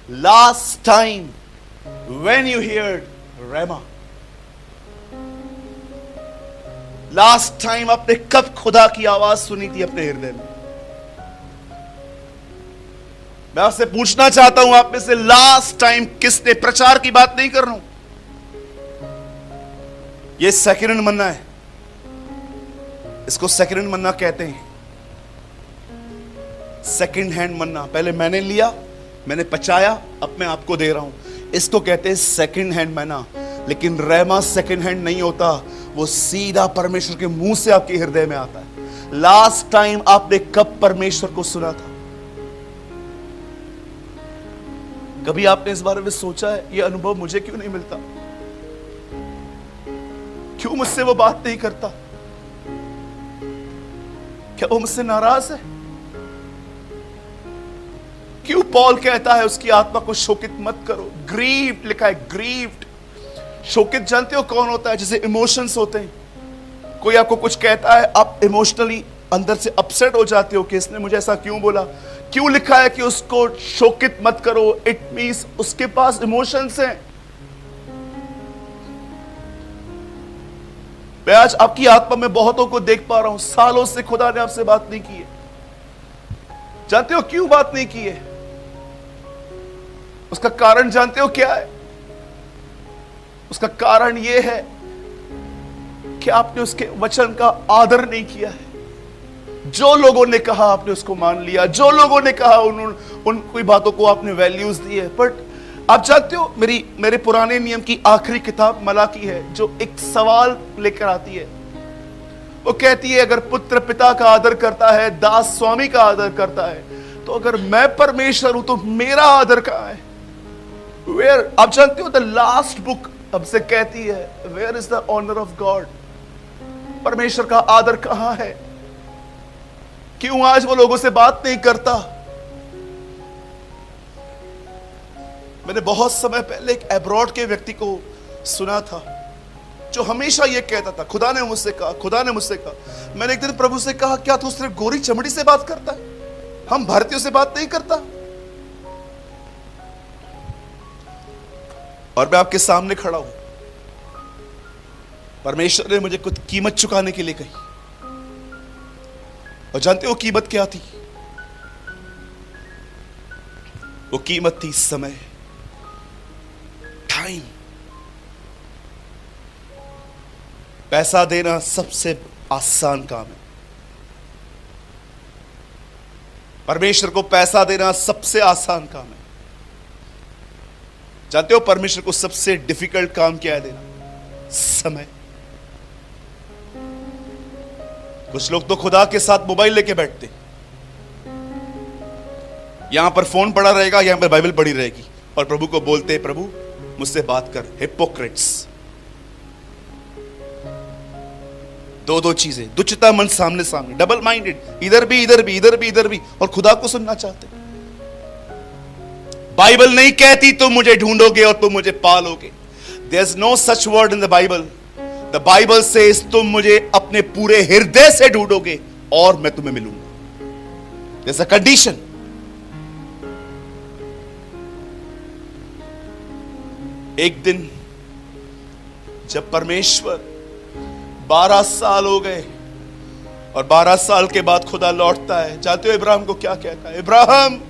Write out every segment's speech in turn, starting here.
Last time when you heard Rema, last time आपने कब खुदा की आवाज सुनी थी अपने हृदय में? मैं आपसे पूछना चाहता हूं, आप में से लास्ट टाइम किसने, प्रचार की बात नहीं कर रहा हूं, ये सेकंड हैंड मन्ना है, इसको सेकंड हैंड मन्ना कहते हैं। सेकंड हैंड मन्ना, पहले मैंने लिया, मैंने पचाया, अब मैं आपको दे रहा हूं, इसको कहते हैं सेकंड हैंड मन्ना। लेकिन रेमा सेकंड हैंड नहीं होता, वो सीधा परमेश्वर के मुंह से आपके हृदय में आता है। लास्ट टाइम आपने कब परमेश्वर को सुना था? कभी आपने इस बारे में सोचा है, ये अनुभव मुझे क्यों नहीं मिलता? क्यों मुझसे वो बात नहीं करता? क्या वो मुझसे नाराज है? क्यों पॉल कहता है उसकी आत्मा को शोकित मत करो? ग्रीव्ड लिखा है, ग्रीव्ड। शोकित जानते हो कौन होता है? जैसे इमोशंस होते हैं, कोई आपको कुछ कहता है, आप इमोशनली अंदर से अपसेट हो जाते हो कि इसने मुझे ऐसा क्यों बोला। क्यों लिखा है कि उसको शोकित मत करो? इट मींस उसके पास इमोशंस हैं। मैं आज आपकी आत्मा में बहुतों को देख पा रहा हूं, सालों से खुदा ने आपसे बात नहीं की है। जानते हो क्यों बात नहीं की है? उसका कारण जानते हो क्या है? उसका कारण यह है कि आपने उसके वचन का आदर नहीं किया है। जो लोगों ने कहा आपने उसको मान लिया, जो लोगों ने कहा उन कोई बातों को आपने वैल्यूज दी है। बट आप जानते हो, मेरे पुराने नियम की आखिरी किताब मलाकी है, जो एक सवाल लेकर आती है। वो कहती है अगर पुत्र पिता का आदर करता है, दास स्वामी का आदर करता है, तो अगर मैं परमेश्वर हूं तो मेरा आदर कहां है? वेयर, आप जानते हो द लास्ट बुक हमसे कहती है where is the honour of God? परमेश्वर का आदर कहां है? क्यों आज वो लोगों से बात नहीं करता? मैंने बहुत समय पहले एक अब्रॉड के व्यक्ति को सुना था जो हमेशा ये कहता था, खुदा ने मुझसे कहा, खुदा ने मुझसे कहा। मैंने एक दिन प्रभु से कहा, क्या तू सिर्फ गोरी चमड़ी से बात करता है? हम भारतीयों से बात नहीं करता? और मैं आपके सामने खड़ा हूं, परमेश्वर ने मुझे कुछ कीमत चुकाने के लिए कही। और जानते हो कीमत क्या थी? वो कीमत थी समय, टाइम। पैसा देना सबसे आसान काम है। परमेश्वर को पैसा देना सबसे आसान काम है। जानते हो परमेश्वर को सबसे डिफिकल्ट काम क्या है देना? समय। कुछ लोग तो खुदा के साथ मोबाइल लेके बैठते, यहां पर फोन पड़ा रहेगा, यहां पर बाइबल पड़ी रहेगी, और प्रभु को बोलते, प्रभु मुझसे बात कर। हिपोक्रेट्स। दो चीजें, दुचिता मन सामने सामने, डबल माइंडेड, इधर भी इधर भी इधर भी इधर भी, और खुदा को सुनना चाहते। बाइबल नहीं कहती तुम मुझे ढूंढोगे और तुम मुझे पालोगे। There is no such word in the Bible. The Bible says तुम मुझे अपने पूरे हृदय से ढूंढोगे और मैं तुम्हें मिलूंगा। There is a condition. एक दिन जब परमेश्वर 12 साल हो गए और 12 साल के बाद खुदा लौटता है, जानते हो इब्राहिम को क्या कहता है? इब्राहिम,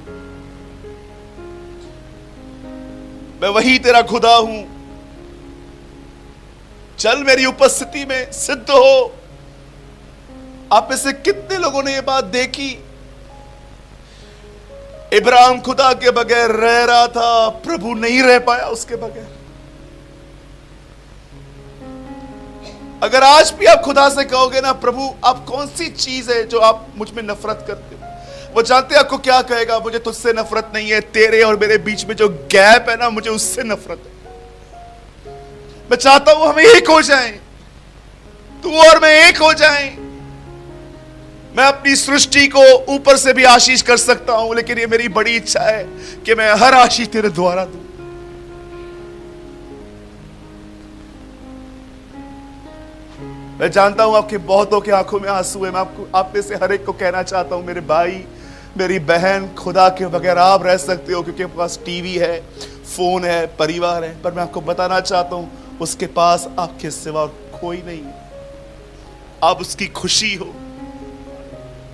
मैं वही तेरा खुदा हूं, चल मेरी उपस्थिति में सिद्ध हो। आप में से कितने लोगों ने यह बात देखी? इब्राहिम खुदा के बगैर रह रहा था, प्रभु नहीं रह पाया उसके बगैर। अगर आज भी आप खुदा से कहोगे ना, प्रभु आप कौन सी चीज है जो आप मुझ में नफरत करते हो, वो जानते हैं आपको क्या कहेगा? मुझे तुझसे नफरत नहीं है, तेरे और मेरे बीच में जो गैप है ना, मुझे उससे नफरत है। मैं चाहता हूं हम एक हो जाएं, तू और मैं एक हो जाएं। मैं अपनी सृष्टि को ऊपर से भी आशीष कर सकता हूं, लेकिन ये मेरी बड़ी इच्छा है कि मैं हर आशीष तेरे द्वारा दूं। मैं जानता हूं आपके बहुतों की आंखों में आंसू है। मैं आपको, आप में से हर एक को कहना चाहता हूं, मेरे भाई मेरी बहन, खुदा के बगैर आप रह सकते हो क्योंकि आपके पास टीवी है, फोन है, परिवार है, पर मैं आपको बताना चाहता हूं उसके पास आपके सिवा कोई नहीं है। आप उसकी खुशी हो।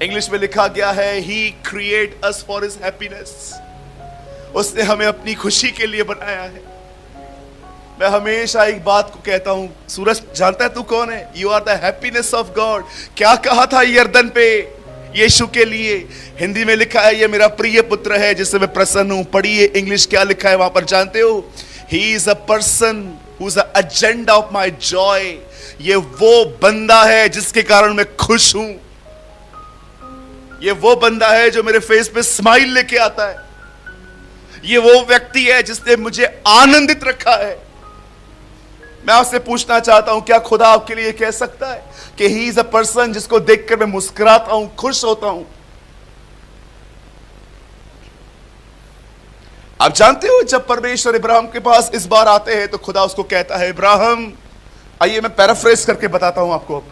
इंग्लिश में लिखा गया है, He create us for his happiness। उसने हमें अपनी खुशी के लिए बनाया है। मैं हमेशा एक बात को कहता हूं, सूरज जानता है तू कौन है? You are the happiness of God. क्या कहा था यर्दन पे यीशु के लिए? हिंदी में लिखा है, ये मेरा प्रिय पुत्र है जिससे मैं प्रसन्न हूं। पढ़िए इंग्लिश क्या लिखा है वहां पर, जानते हो? He is a person who is the agenda of my joy। ये वो बंदा है जिसके कारण मैं खुश हूं। ये वो बंदा है जो मेरे फेस पे स्माइल लेके आता है। ये वो व्यक्ति है जिसने मुझे आनंदित रखा है। मैं आपसे पूछना चाहता हूं, क्या खुदा आपके लिए कह सकता है कि ही इज अ पर्सन जिसको देखकर मैं मुस्कुराता हूं, खुश होता हूं? आप जानते हो जब परमेश्वर इब्राहिम के पास इस बार आते हैं तो खुदा उसको कहता है, इब्राहिम, आइए मैं पैराफ्रेज करके बताता हूं आपको।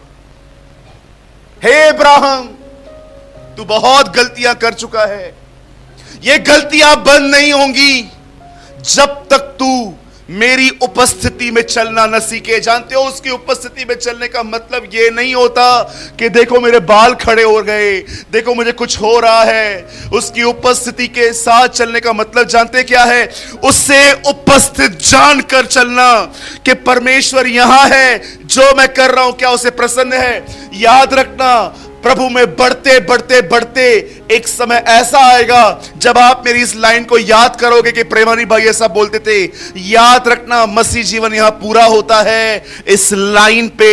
हे इब्राहिम, तू बहुत गलतियां कर चुका है। ये गलतियां बंद नहीं होंगी जब तक तू मेरी उपस्थिति में चलना न सीखे। जानते हो उसकी उपस्थिति में चलने का मतलब यह नहीं होता कि देखो मेरे बाल खड़े हो गए, देखो मुझे कुछ हो रहा है। उसकी उपस्थिति के साथ चलने का मतलब जानते क्या है? उससे उपस्थित जानकर चलना कि परमेश्वर यहां है, जो मैं कर रहा हूं क्या उसे प्रसन्न है। याद रखना, प्रभु में बढ़ते बढ़ते बढ़ते एक समय ऐसा आएगा जब आप मेरी इस लाइन को याद करोगे कि प्रेमानी भाई ऐसा बोलते थे। याद रखना, मसीह जीवन यहां पूरा होता है इस लाइन पे।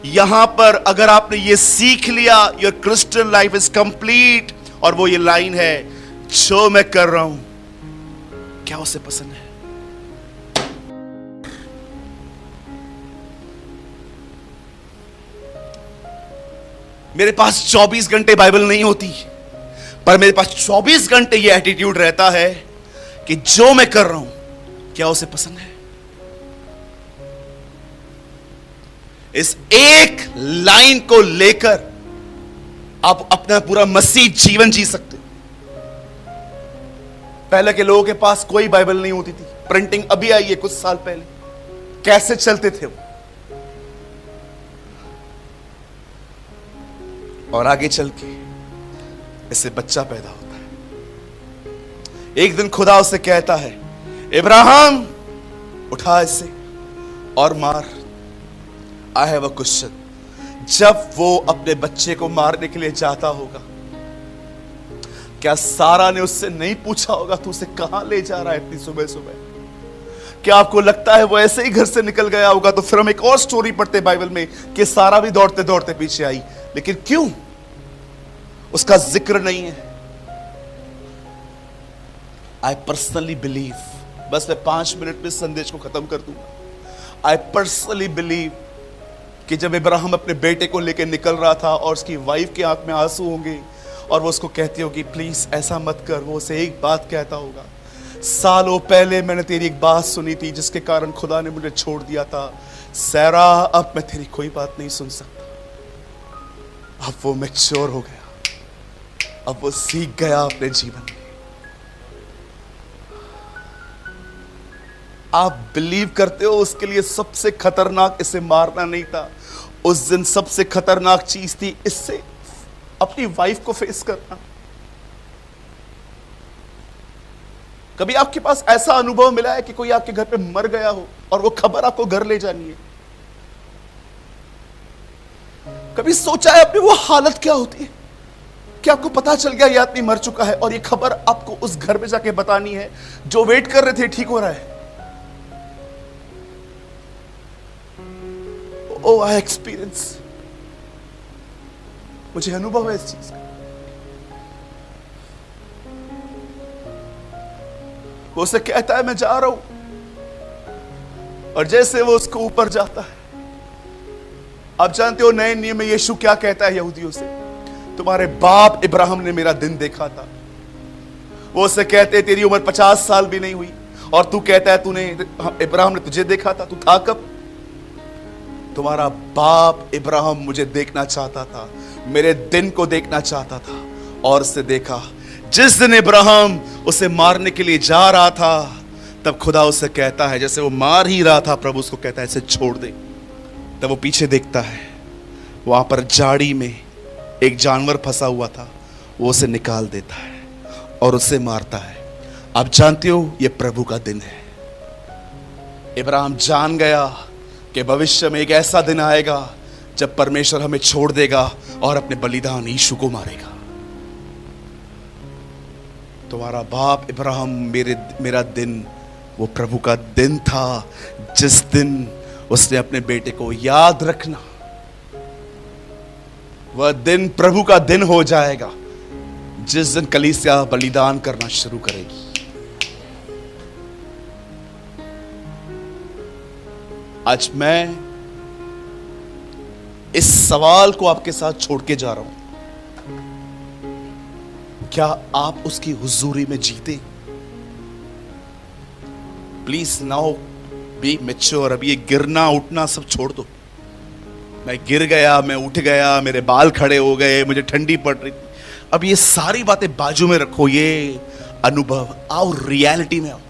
यहां पर अगर आपने ये सीख लिया, your Christian life is complete. और वो ये लाइन है, जो मैं कर रहा हूं क्या उसे पसंद है। मेरे पास 24 घंटे बाइबल नहीं होती, पर मेरे पास 24 घंटे ये एटीट्यूड रहता है कि जो मैं कर रहा हूं क्या उसे पसंद है। इस एक लाइन को लेकर आप अपना पूरा मसीह जीवन जी सकते हो। पहले के लोगों के पास कोई बाइबल नहीं होती थी, प्रिंटिंग अभी आई है कुछ साल पहले। कैसे चलते थे वो, और आगे चल के इससे बच्चा पैदा होता है। एक दिन खुदा उसे कहता है, इब्राहिम उठा इसे और मार। I have a question. जब वो अपने बच्चे को मारने के लिए जाता होगा, क्या सारा ने उससे नहीं पूछा होगा तू उसे कहां ले जा रहा है इतनी सुबह सुबह? क्या आपको लगता है वो ऐसे ही घर से निकल गया होगा? तो फिर हम एक और स्टोरी पढ़ते बाइबल में कि सारा भी दौड़ते दौड़ते पीछे आई, लेकिन क्यों उसका जिक्र नहीं है? आई पर्सनली बिलीव, बस मैं 5 मिनट में संदेश को खत्म कर दूंगा। आई पर्सनली बिलीव कि जब इब्राहिम अपने बेटे को लेकर निकल रहा था और उसकी वाइफ की आंख में आंसू होंगे और वो उसको कहती होगी प्लीज ऐसा मत कर, वो उसे एक बात कहता होगा, सालों पहले मैंने तेरी एक बात सुनी थी जिसके कारण खुदा ने मुझे छोड़ दिया था। सैरा, अब मैं तेरी कोई बात नहीं सुन सकता। अब वो मैच्योर हो गया, अब वो सीख गया अपने जीवन में। आप बिलीव करते हो उसके लिए सबसे खतरनाक इसे मारना नहीं था, उस दिन सबसे खतरनाक चीज थी इससे अपनी वाइफ को फेस करना। कभी आपके पास ऐसा अनुभव मिला है कि कोई आपके घर पे मर गया हो और वो खबर आपको घर ले जानी है? कभी सोचा है आपने वो हालत क्या होती है कि आपको पता चल गया ये आदमी मर चुका है और ये खबर आपको उस घर में जाके बतानी है जो वेट कर रहे थे ठीक हो रहा है? ओ आई एक्सपीरियंस, मुझे अनुभव है इस चीज का। वो उसे कहता है मैं जा रहा हूं, और जैसे वो उसको ऊपर जाता है, आप जानते हो नए नियम में यीशु क्या कहता है यहूदियों से? तुम्हारे बाप इब्राहिम ने मेरा दिन देखा था। वो उसे कहते तेरी उम्र 50 साल भी नहीं हुई और तू कहता है तूने इब्राहिम ने तुझे देखा था, तू था कब? तुम्हारा बाप इब्राहिम मुझे देखना चाहता था, मेरे दिन को देखना चाहता था और उससे देखा। जिस दिन इब्राहिम उसे मारने के लिए जा रहा था, तब खुदा उसे कहता है, जैसे वो मार ही रहा था, प्रभु उसको कहता है इसे छोड़ दे। तब वो पीछे देखता है, वहां पर झाड़ी में एक जानवर फंसा हुआ था, वो उसे निकाल देता है और उसे मारता है। आप जानते हो, ये प्रभु का दिन है। इब्राहिम जान गया कि भविष्य में एक ऐसा दिन आएगा जब परमेश्वर हमें छोड़ देगा और अपने बलिदान यीशु को मारेगा। तुम्हारा बाप इब्राहिम मेरा दिन वो प्रभु का दिन था, जिस दिन उसने अपने बेटे को याद रखना। वह दिन प्रभु का दिन हो जाएगा जिस दिन कलीसिया बलिदान करना शुरू करेगी। आज मैं इस सवाल को आपके साथ छोड़ के जा रहा हूं, क्या आप उसकी हुजूरी में जीते? Please now be mature. अब ये गिरना उठना सब छोड़ दो। मैं गिर गया, मैं उठ गया, मेरे बाल खड़े हो गए, मुझे ठंडी पड़ रही थी, अब ये सारी बातें बाजू में रखो। ये अनुभव, आओ रियलिटी में आओ।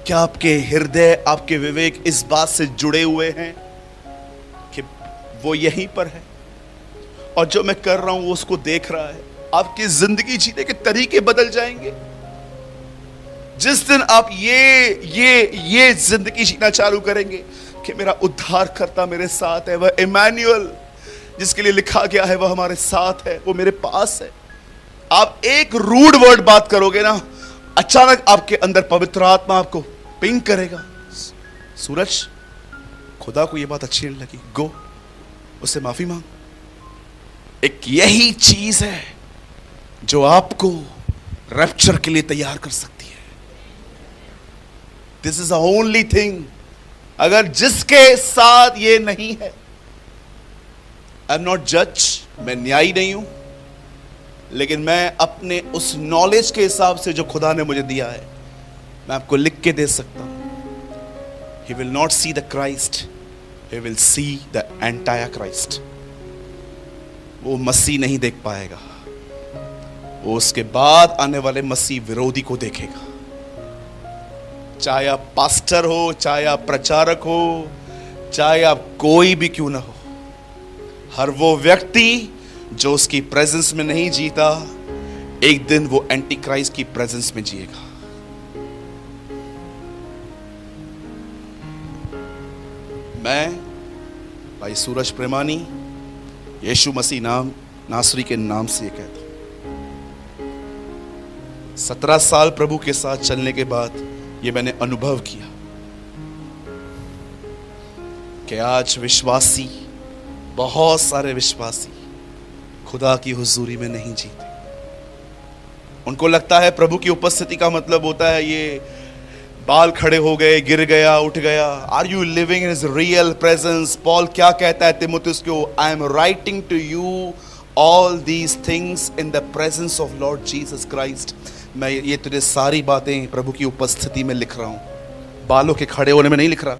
क्या आपके हृदय, आपके विवेक इस बात से जुड़े हुए हैं कि वो यहीं पर है और जो मैं कर रहा हूं वो उसको देख रहा है? आपकी जिंदगी जीने के तरीके बदल जाएंगे जिस दिन आप ये जिंदगी जीना चालू करेंगे कि मेरा उद्धारकर्ता मेरे साथ है। वह इमैनुअल जिसके लिए लिखा गया है, वह हमारे साथ है, वो मेरे पास है। आप एक रूड वर्ड बात करोगे ना, अचानक आपके अंदर पवित्र आत्मा आपको पिंग करेगा, सूरज खुदा को यह बात अच्छी नहीं लगी, गो उससे माफी मांग। एक यही चीज है जो आपको रैप्चर के लिए तैयार कर सकती है। This is the only thing. अगर जिसके साथ ये नहीं है, आई एम नॉट जज, मैं न्यायी नहीं हूं, लेकिन मैं अपने उस नॉलेज के हिसाब से जो खुदा ने मुझे दिया है, मैं आपको लिख के दे सकता हूं। He will not see the Christ, he will see the entire Christ। वो मसीह नहीं देख पाएगा, वो उसके बाद आने वाले मसीह विरोधी को देखेगा। चाहे आप पास्टर हो, चाहे आप प्रचारक हो, चाहे आप कोई भी क्यों ना हो, हर वो व्यक्ति जो उसकी प्रेजेंस में नहीं जीता, एक दिन वो एंटी क्राइस्ट की प्रेजेंस में जिएगा। मैं भाई सूरज प्रेमानी यीशु मसीह नासरी के नाम से ये कहता हूं, 17 साल प्रभु के साथ चलने के बाद ये मैंने अनुभव किया कि आज विश्वासी, बहुत सारे विश्वासी खुदा की हुजूरी में नहीं जीते। उनको लगता है प्रभु की उपस्थिति का मतलब होता है ये बाल खड़े हो गए, गिर गया, उठ गया। Are you living in his real presence? Paul क्या कहता है तिमुथियुस को? I am writing to you all these things in the presence of Lord Jesus Christ. मैं ये तुझे सारी बातें प्रभु की उपस्थिति में लिख रहा हूं, बालों के खड़े होने में नहीं लिख रहा।